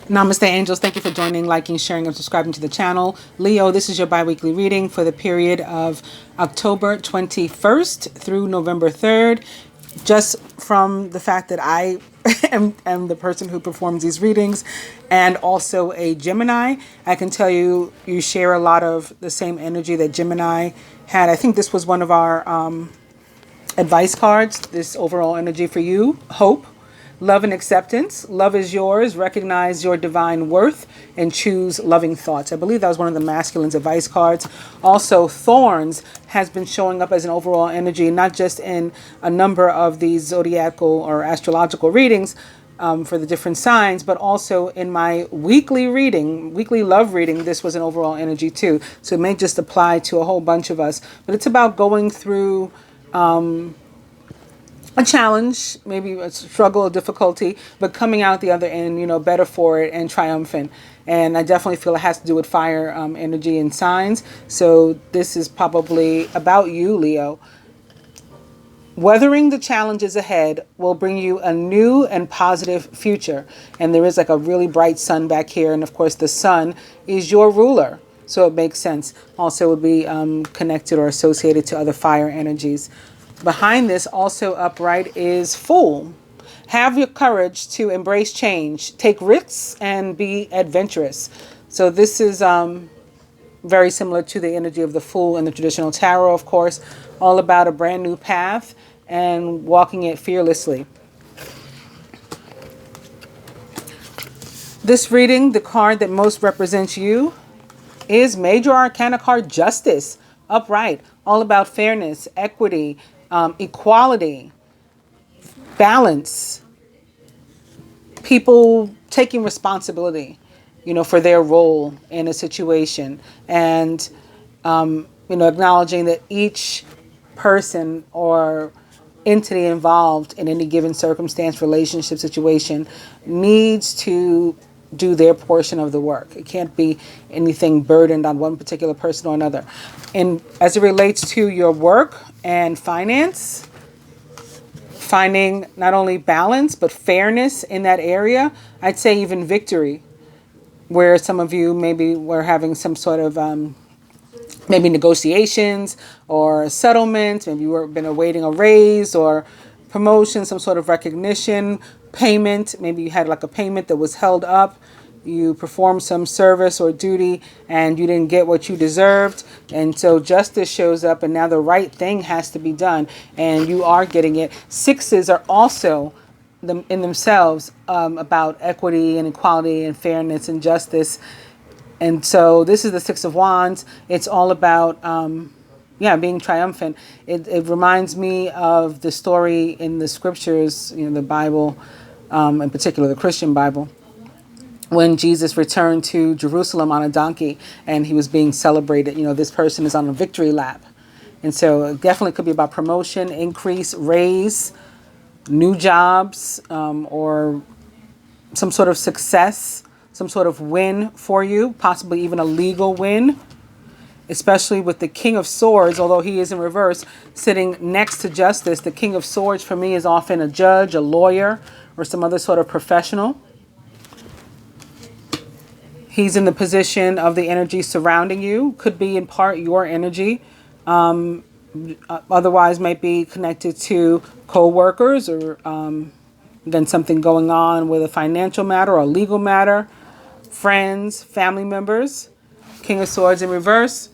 Namaste, angels. Thank you for joining, liking, sharing, and subscribing to the channel. Leo, this is your bi-weekly reading for the period of October 21st through November 3rd. Just from the fact that I am the person who performs these readings and also a Gemini, I can tell you, you share a lot of the same energy that Gemini had. I think this was one of our advice cards, this overall energy for you. Hope. Love and acceptance. Love is yours. Recognize your divine worth and choose loving thoughts. I believe that was one of the masculine's advice cards. Also, thorns has been showing up as an overall energy, not just in a number of these zodiacal or astrological readings for the different signs, but also in my weekly reading, weekly love reading, this was an overall energy too. So it may just apply to a whole bunch of us, but it's about going through a challenge, maybe a struggle, a difficulty, but coming out the other end, better for it and triumphant. And I definitely feel it has to do with fire energy and signs. So this is probably about you, Leo. Weathering the challenges ahead will bring you a new and positive future. And there is like a really bright sun back here. And of course, the sun is your ruler. So it makes sense. Also, it would be connected or associated to other fire energies. Behind this, also upright, is Fool. Have your courage to embrace change. Take risks and be adventurous. So this is very similar to the energy of the Fool in the traditional tarot, of course. All about a brand new path and walking it fearlessly. This reading, the card that most represents you, is Major Arcana card Justice. Upright. All about fairness, equity, equality, balance, people taking responsibility, for their role in a situation, and, acknowledging that each person or entity involved in any given circumstance, relationship, situation needs to do their portion of the work. It can't be anything burdened on one particular person or another. And as it relates to your work and finance, finding not only balance but fairness in that area, I'd say even victory, where some of you maybe were having some sort of maybe negotiations or settlement, maybe you've been awaiting a raise or promotion, some sort of recognition, payment. Maybe you had like a payment that was held up. You performed some service or duty and you didn't get what you deserved. And so justice shows up and now the right thing has to be done and you are getting it. Sixes are also in themselves about equity and equality and fairness and justice. And so this is the Six of Wands. It's all about being triumphant. It reminds me of the story in the scriptures, the Bible, in particular the Christian Bible, when Jesus returned to Jerusalem on a donkey and he was being celebrated. This person is on a victory lap. And so it definitely could be about promotion, increase, raise, new jobs, or some sort of success, some sort of win for you, possibly even a legal win. Especially with the King of Swords, although he is in reverse, sitting next to Justice. The King of Swords for me is often a judge, a lawyer, or some other sort of professional. He's in the position of the energy surrounding you. Could be in part your energy. Otherwise might be connected to co-workers or then something going on with a financial matter or a legal matter. Friends, family members. King of Swords in reverse.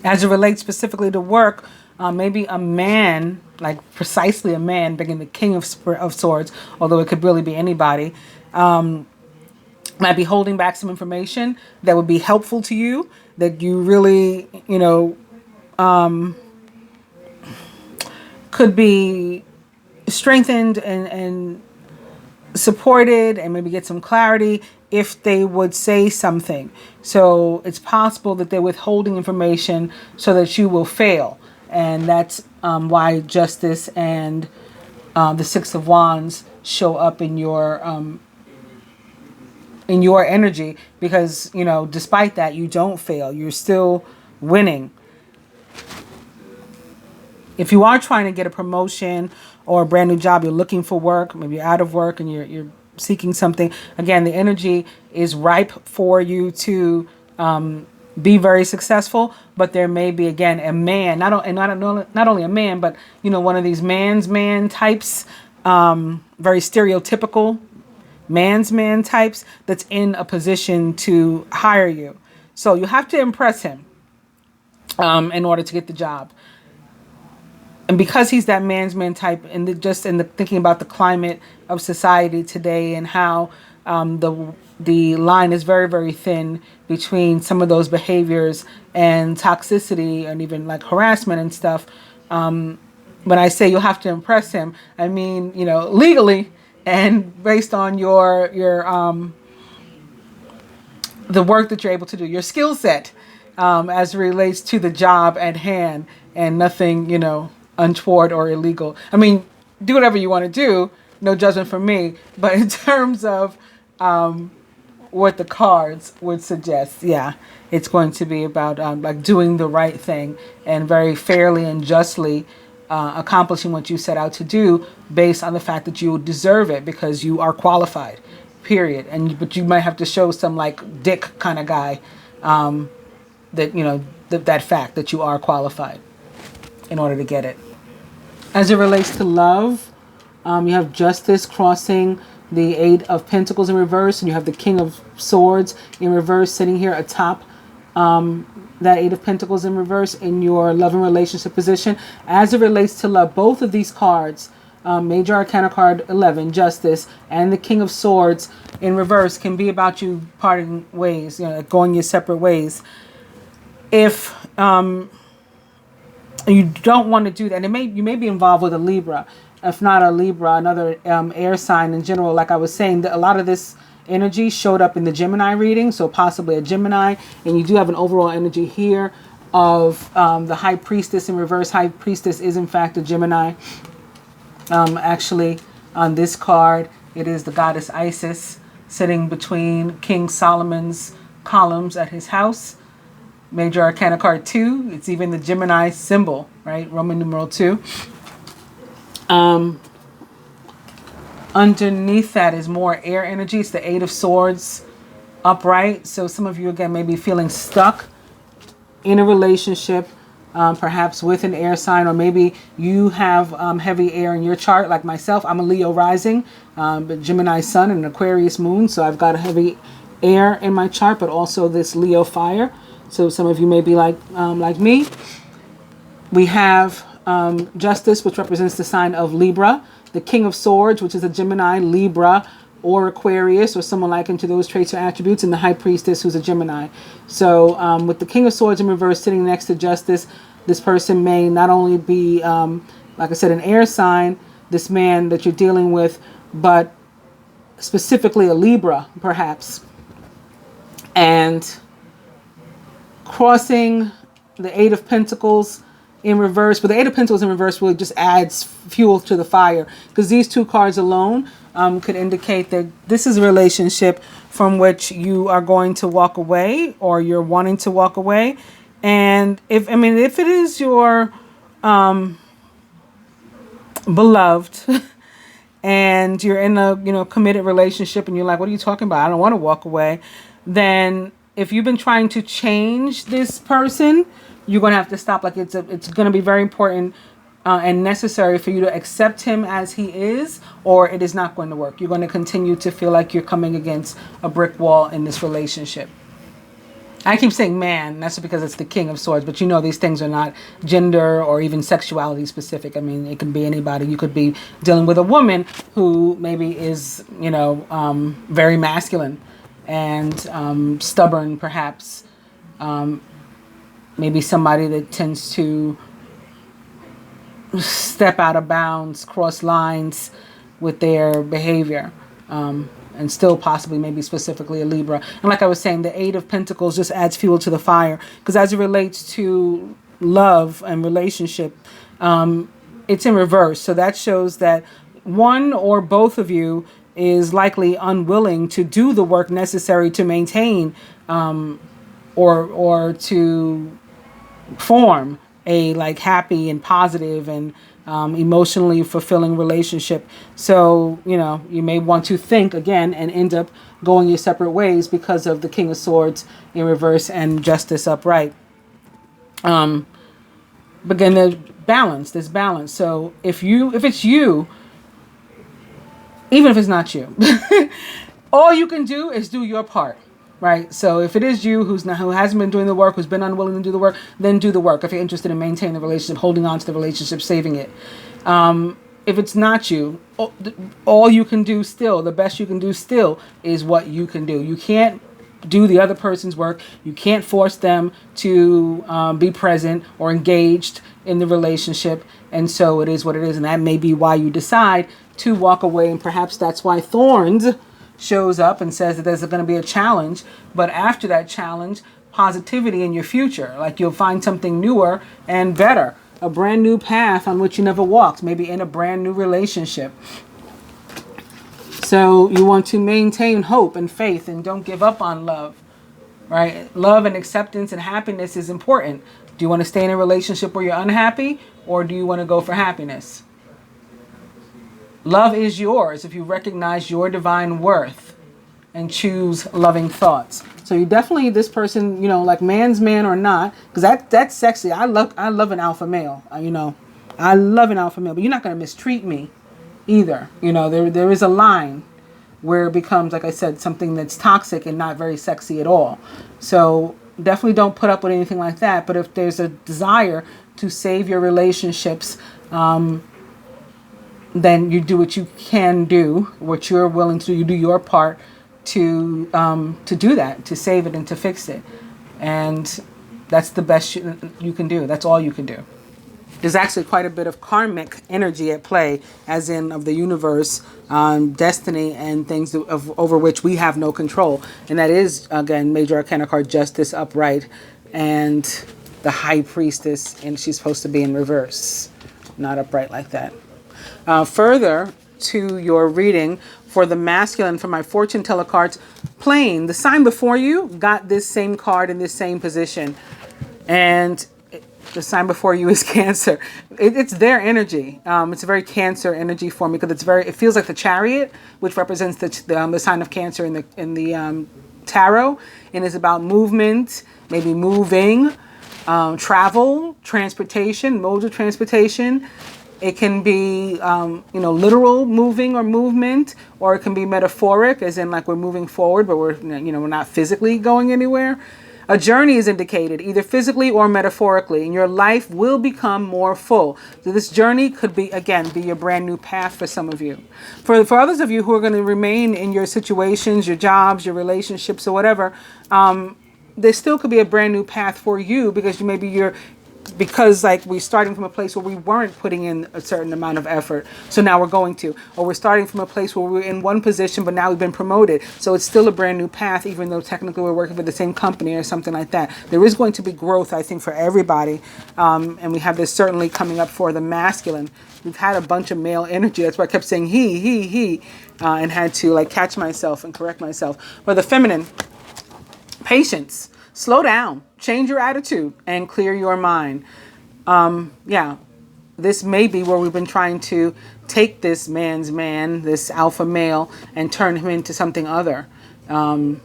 As it relates specifically to work, maybe a man, like precisely a man, bringing the King of Swords, although it could really be anybody, might be holding back some information that would be helpful to you, that you really, could be strengthened and supported and maybe get some clarity if they would say something. So it's possible that they're withholding information so that you will fail. And that's why Justice and the Six of Wands show up in your energy because, despite that, you don't fail. You're still winning. If you are trying to get a promotion or a brand new job, you're looking for work, maybe you're out of work and you're seeking something. Again, the energy is ripe for you to be very successful, but there may be, again, a man, not only a man, but, one of these man's man types, very stereotypical man's man types that's in a position to hire you. So you have to impress him in order to get the job. And because he's that man's man type, and thinking about the climate of society today and how the line is very, very thin between some of those behaviors and toxicity and even like harassment and stuff. When I say you'll have to impress him, I mean, legally and based on your the work that you're able to do, your skill set as it relates to the job at hand, and nothing, untoward or illegal. I mean, do whatever you want to do, no judgment from me. But in terms of what the cards would suggest, yeah, it's going to be about like doing the right thing and very fairly and justly accomplishing what you set out to do based on the fact that you deserve it because you are qualified, period. But you might have to show some like dick kind of guy that, that fact that you are qualified in order to get it. As it relates to love, you have Justice crossing the Eight of Pentacles in reverse, and you have the King of Swords in reverse sitting here atop that Eight of Pentacles in reverse in your love and relationship position. As it relates to love, both of these cards, Major Arcana card 11, Justice, and the King of Swords in reverse, can be about you parting ways, going your separate ways. If you don't want to do that, and you may be involved with a Libra. If not a Libra, another air sign in general. Like I was saying, a lot of this energy showed up in the Gemini reading, so possibly a Gemini. And you do have an overall energy here of the High Priestess in reverse. High Priestess is in fact a Gemini. Actually, on this card, it is the goddess Isis sitting between King Solomon's columns at his house. Major Arcana card 2. It's even the Gemini symbol, right? Roman numeral 2. Underneath that is more air energy. It's the Eight of Swords upright. So some of you, again, may be feeling stuck in a relationship, perhaps with an air sign, or maybe you have heavy air in your chart, like myself. I'm a Leo rising, but Gemini sun and an Aquarius moon. So I've got a heavy air in my chart, but also this Leo fire. So some of you may be like me. We have Justice, which represents the sign of Libra. The King of Swords, which is a Gemini, Libra, or Aquarius, or someone like into those traits or attributes. And the High Priestess, who's a Gemini. So with the King of Swords in reverse sitting next to Justice, this person may not only be, like I said, an air sign, this man that you're dealing with, but specifically a Libra, perhaps. And crossing the Eight of Pentacles in reverse, but the Eight of Pentacles in reverse really just adds fuel to the fire, because these two cards alone could indicate that this is a relationship from which you are going to walk away, or you're wanting to walk away. And if it is your beloved and you're in a committed relationship and you're like, what are you talking about? I don't want to walk away. Then if you've been trying to change this person, you're going to have to stop. Like it's going to be very important and necessary for you to accept him as he is, or it is not going to work. You're going to continue to feel like you're coming against a brick wall in this relationship. I keep saying man, that's because it's the King of Swords, but these things are not gender or even sexuality specific. I mean, it can be anybody. You could be dealing with a woman who maybe is, very masculine and stubborn, perhaps. Maybe somebody that tends to step out of bounds, cross lines with their behavior, and still possibly maybe specifically a Libra. And like I was saying, the Eight of Pentacles just adds fuel to the fire, because as it relates to love and relationship, it's in reverse. So that shows that one or both of you is likely unwilling to do the work necessary to maintain or to form a happy and positive and emotionally fulfilling relationship. So, you may want to think again and end up going your separate ways because of the King of Swords in reverse and Justice upright. But again, there's balance. So if it's you, even if it's not you, all you can do is do your part. Right. So if it is you who hasn't been doing the work, who's been unwilling to do the work, then do the work. If you're interested in maintaining the relationship, holding on to the relationship, saving it. If it's not you, all you can do still, the best you can do still is what you can do. You can't do the other person's work. You can't force them to be present or engaged in the relationship. And so it is what it is. And that may be why you decide to walk away. And perhaps that's why Thorns shows up and says that there's going to be a challenge, but after that challenge, positivity in your future. Like you'll find something newer and better, a brand new path on which you never walked, maybe in a brand new relationship. So you want to maintain hope and faith and don't give up on love, right? Love and acceptance and happiness is important. Do you want to stay in a relationship where you're unhappy, or do you want to go for happiness? Love is yours if you recognize your divine worth and choose loving thoughts. So you definitely, this person, like man's man or not, because that's sexy. I love an alpha male. I love an alpha male, but you're not going to mistreat me either. There is a line where it becomes, like I said, something that's toxic and not very sexy at all. So definitely don't put up with anything like that. But if there's a desire to save your relationships, then you do what you can do, what you're willing to do. You do your part to do that, to save it and to fix it. And that's the best you can do. That's all you can do. There's actually quite a bit of karmic energy at play, as in of the universe, destiny, and things over which we have no control. And that is, again, Major Arcana card, Justice upright, and the High Priestess, and she's supposed to be in reverse, not upright like that. Further to your reading for the masculine, for my fortune teller cards, plain, the sign before you got this same card in this same position. And the sign before you is Cancer. It's their energy. It's a very Cancer energy for me, because it feels like the Chariot, which represents the sign of Cancer in the tarot, and it's about movement, maybe moving, travel, transportation, modes of transportation. It can be, literal moving or movement, or it can be metaphoric, as in like we're moving forward, but we're not physically going anywhere. A journey is indicated, either physically or metaphorically, and your life will become more full. So this journey could be your brand new path for some of you. For others of you who are going to remain in your situations, your jobs, your relationships, or whatever, there still could be a brand new path for you, because because like we're starting from a place where we weren't putting in a certain amount of effort, so now we're going to, or we're starting from a place where we're in one position but now we've been promoted, so it's still a brand new path, even though technically we're working for the same company or something like that. There is going to be growth, I think, for everybody, and we have this certainly coming up for the masculine. We've had a bunch of male energy, that's why I kept saying he, and had to catch myself and correct myself. For the feminine, patience. Slow down, change your attitude, and clear your mind. This may be where we've been trying to take this man's man, this alpha male, and turn him into something other. And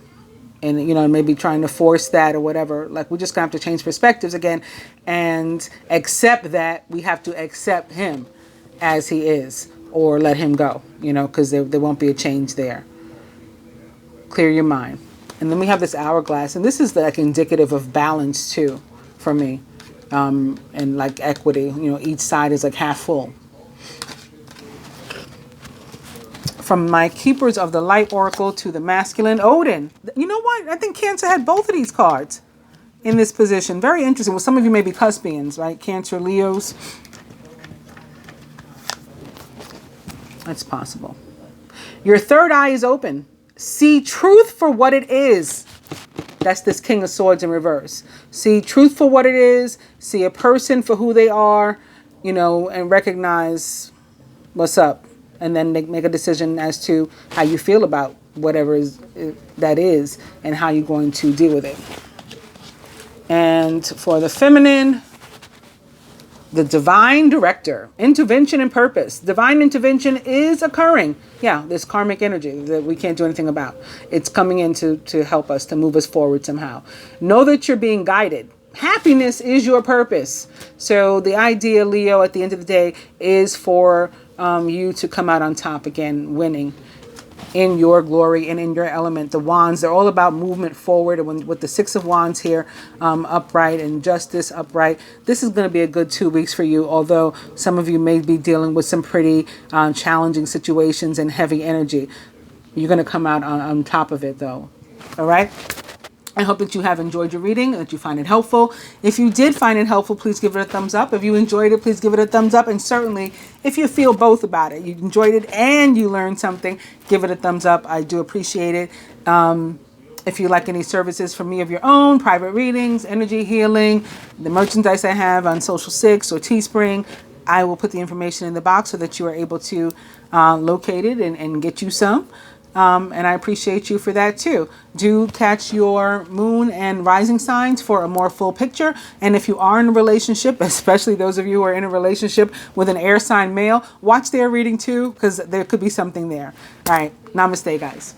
maybe trying to force that or whatever. Like, we're just going to have to change perspectives again and accept that we have to accept him as he is, or let him go, because there won't be a change there. Clear your mind. And then we have this hourglass, and this is indicative of balance too, for me, and like equity. Each side is like half full. From my Keepers of the Light Oracle to the masculine, Odin. You know what? I think Cancer had both of these cards in this position. Very interesting. Well, some of you may be Cuspians, right? Cancer, Leos. That's possible. Your third eye is open. See truth for what it is. That's this King of Swords in reverse. See truth for what it is. See a person for who they are, and recognize what's up. And then make a decision as to how you feel about whatever that is and how you're going to deal with it. And for the feminine, the divine director, intervention and purpose. Divine intervention is occurring. Yeah, this karmic energy that we can't do anything about. It's coming in to help us, to move us forward somehow. Know that you're being guided. Happiness is your purpose. So the idea, Leo, at the end of the day, is for you to come out on top again, winning in your glory and in your element. The wands, they're all about movement forward. And with the 6 of wands here upright and justice upright, this is going to be a good 2 weeks for you, although some of you may be dealing with some pretty challenging situations and heavy energy. You're going to come out on top of it, though. All right. I hope that you have enjoyed your reading, that you find it helpful. If you did find it helpful, please give it a thumbs up. If you enjoyed it, please give it a thumbs up. And certainly, if you feel both about it, you enjoyed it and you learned something, give it a thumbs up. I do appreciate it. If you like any services from me of your own, private readings, energy healing, the merchandise I have on Social 6 or Teespring, I will put the information in the box so that you are able to locate it and get you some. And I appreciate you for that too. Do catch your moon and rising signs for a more full picture. And if you are in a relationship, especially those of you who are in a relationship with an air sign male, watch their reading too, because there could be something there. All right. Namaste, guys.